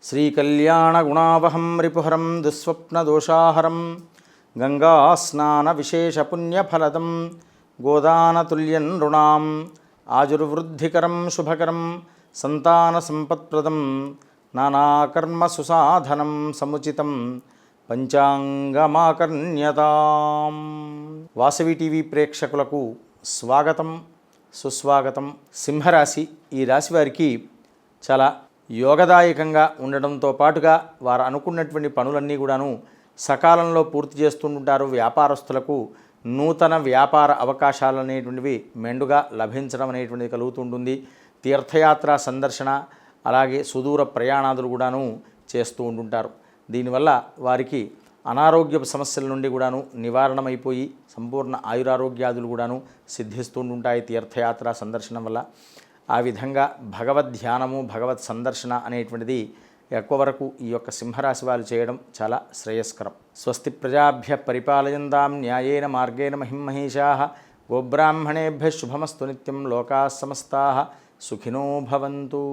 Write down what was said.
శ్రీకళ్యాణగుణావహం రిపుహరం దుస్వప్నదోషాహరం గంగాస్నానవిశేషపుణ్యఫలదం గోదానతుల్యం నృణాం ఆజుర్వృద్ధికరం శుభకరం సంతానసంపత్ప్రదం నానాకర్మసుసాధనం సముచితం పంచాంగమాకర్ణ్యతాం. Vasavi TV ప్రేక్షకులకు స్వాగతం, సుస్వాగతం. సింహరాశి ఈ రాశి వారికి చాలా యోగదాయకంగా ఉండడంతో పాటుగా వారు అనుకున్నటువంటి పనులన్నీ కూడాను సకాలంలో పూర్తి చేస్తుంటారు. వ్యాపారస్తులకు నూతన వ్యాపార అవకాశాలు అనేటువంటివి మెండుగా లభించడం అనేటువంటిది కలుగుతుంటుంది. తీర్థయాత్ర సందర్శన, అలాగే సుదూర ప్రయాణాదులు కూడాను చేస్తూ ఉంటుంటారు. దీనివల్ల వారికి అనారోగ్య సమస్యల నుండి కూడాను నివారణమైపోయి సంపూర్ణ ఆయురారోగ్యాదులు కూడాను సిద్ధిస్తుంటుంటాయి తీర్థయాత్ర సందర్శనం వల్ల. ఆ విధంగా భగవద్ ధ్యానము, భగవత్ సందర్శన అనేటువంటిది ఎక్కువ వరకు ఈ యొక్క సింహరాశి వారు చేయడం చాలా శ్రేయస్కరం. స్వస్తి ప్రజాభ్య పరిపాలయంతాం న్యాయేన మార్గేణ మహిమహేషాః. గోబ్రాహ్మణేభ్య శుభమస్తు నిత్యం. లోకాః సమస్తాః సుఖినో భవంతు.